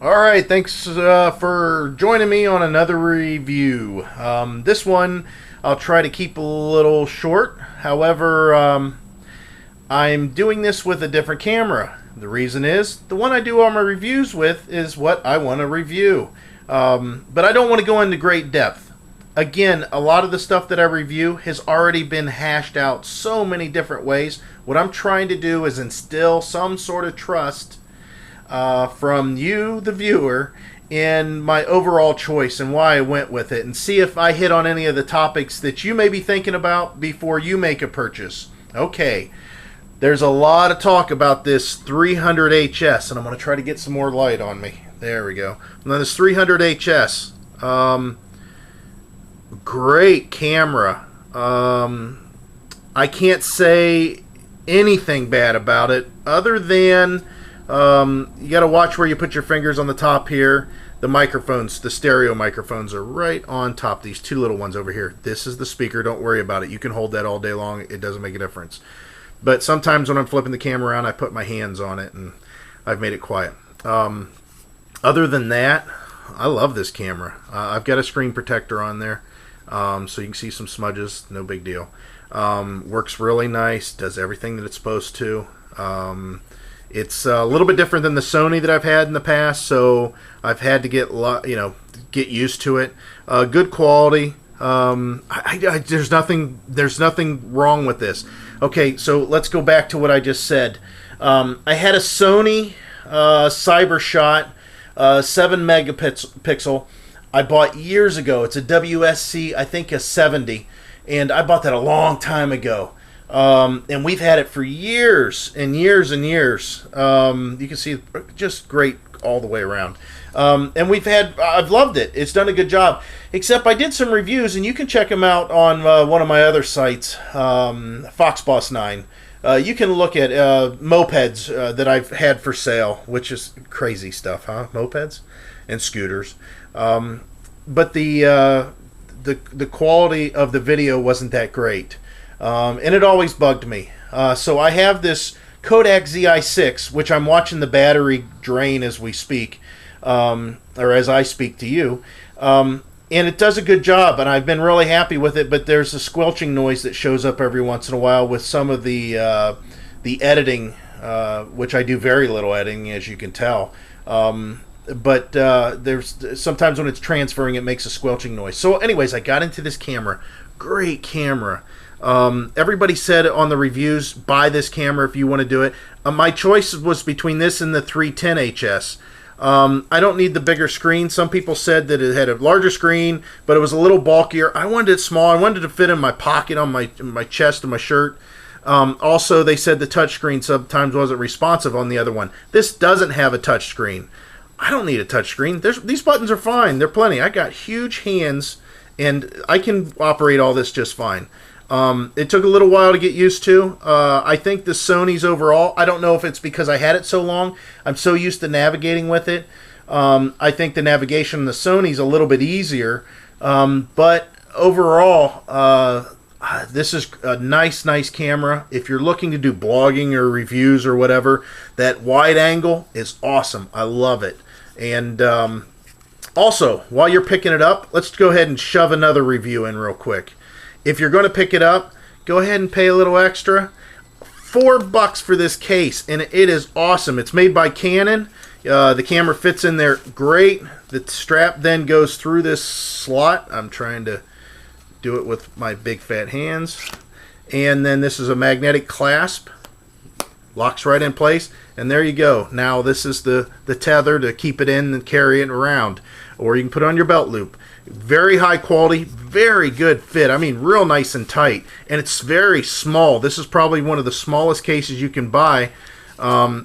Alright, thanks for joining me on another review. This one I'll try to keep a little short. However, I'm doing this with a different camera. The reason is, the one I do all my reviews with is what I want to review. But I don't want to go into great depth. Again, a lot of the stuff that I review has already been hashed out so many different ways. What I'm trying to do is instill some sort of trust from you, the viewer, in my overall choice and why I went with it, and see if I hit on any of the topics that you may be thinking about before you make a purchase. Okay, there's a lot of talk about this 300HS, and I'm going to try to get some more light on me. There we go. Now this 300HS, great camera. I can't say anything bad about it other than you got to watch where you put your fingers on the top here. The microphones, the stereo microphones are right on top. These two little ones over here. This is the speaker. Don't worry about it. You can hold that all day long. It doesn't make a difference. But sometimes when I'm flipping the camera around, I put my hands on it and I've made it quiet. Other than that, I love this camera. I've got a screen protector on there, so you can see some smudges. No big deal. Works really nice. Does everything that it's supposed to. It's a little bit different than the Sony that I've had in the past, so I've had to get used to it. Good quality. There's nothing wrong with this. Okay, so let's go back to what I just said. I had a Sony CyberShot 7 megapixel I bought years ago. It's a WSC, I think a 70, and I bought that a long time ago. And we've had it for years and years and years. You can see just great all the way around. And I've loved it. It's done a good job. Except I did some reviews, and you can check them out on one of my other sites, Foxboss 9. You can look at mopeds that I've had for sale, which is crazy stuff, huh? Mopeds and scooters. But the quality of the video wasn't that great. And it always bugged me. So I have this Kodak ZI6, which I'm watching the battery drain as we speak, or as I speak to you. And it does a good job, and I've been really happy with it, but there's a squelching noise that shows up every once in a while with some of the editing, which I do very little editing, as you can tell. But there's sometimes when it's transferring, it makes a squelching noise. So anyways, I got into this camera. Great camera. Everybody said on the reviews, buy this camera if you want to do it. My choice was between this and the 310HS. I don't need the bigger screen. Some people said that it had a larger screen, but it was a little bulkier. I wanted it small. I wanted it to fit in my pocket on my chest of my shirt. Also, they said the touchscreen sometimes wasn't responsive on the other one. This doesn't have a touchscreen. I don't need a touchscreen. These buttons are fine. They're plenty. I got huge hands, and I can operate all this just fine. It took a little while to get used to. I think the Sony's overall, I don't know if it's because I had it so long, I'm so used to navigating with it. I think the navigation in the Sony's a little bit easier. But overall, this is a nice camera. If you're looking to do blogging or reviews or whatever, that wide angle is awesome. I love it. And also, while you're picking it up, let's go ahead and shove another review in real quick. If you're going to pick it up, go ahead and pay a little extra. $4 for this case, and it is awesome. It's made by Canon. The camera fits in there great. The strap then goes through this slot. I'm trying to do it with my big fat hands. And then this is a magnetic clasp. Locks right in place. And there you go. Now this is the tether to keep it in and carry it around. Or you can put it on your belt loop. Very high quality, very good fit. I mean, real nice and tight. And it's very small. This is probably one of the smallest cases you can buy. I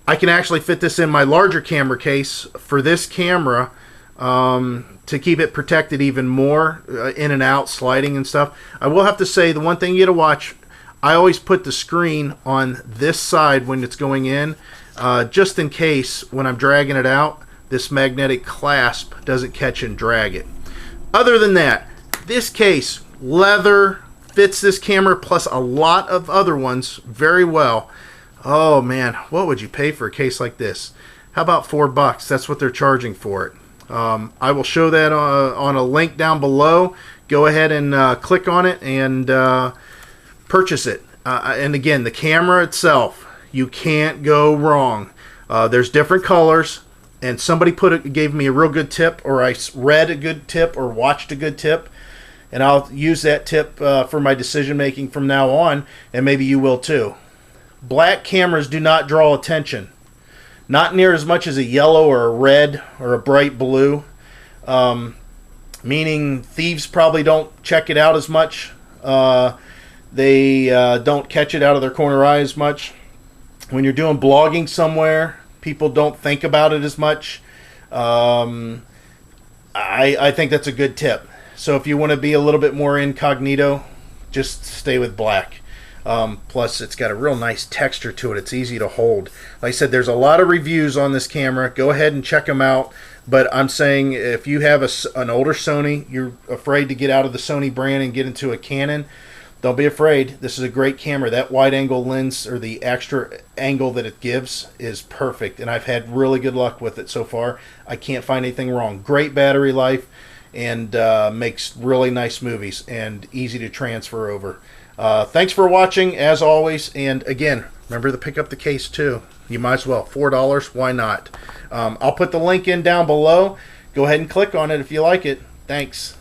can actually fit this in my larger camera case for this camera to keep it protected even more, in and out, sliding and stuff. I will have to say, the one thing you got to watch, I always put the screen on this side when it's going in, just in case when I'm dragging it out, this magnetic clasp doesn't catch and drag it. Other than that, this case, leather, fits this camera plus a lot of other ones very well. Oh man, what would you pay for a case like this? How about $4? That's what they're charging for it. I will show that on a link down below. Go ahead and click on it and purchase it. And again, the camera itself, you can't go wrong. There's different colors, and somebody gave me a real good tip, or I read a good tip, or watched a good tip, and I'll use that tip for my decision making from now on, and maybe you will too. Black cameras do not draw attention. Not near as much as a yellow or a red or a bright blue. Meaning thieves probably don't check it out as much. They don't catch it out of their corner eye as much. When you're doing blogging somewhere, people don't think about it as much. I think that's a good tip. So if you want to be a little bit more incognito, just stay with black. Plus, it's got a real nice texture to it. It's easy to hold. Like I said, there's a lot of reviews on this camera. Go ahead and check them out. But I'm saying if you have an older Sony, you're afraid to get out of the Sony brand and get into a Canon, don't be afraid. This is a great camera. That wide angle lens, or the extra angle that it gives, is perfect. And I've had really good luck with it so far. I can't find anything wrong. Great battery life, and makes really nice movies and easy to transfer over. Thanks for watching, as always, and again, remember to pick up the case too. You might as well. $4, why not? I'll put the link in down below. Go ahead and click on it if you like it. Thanks.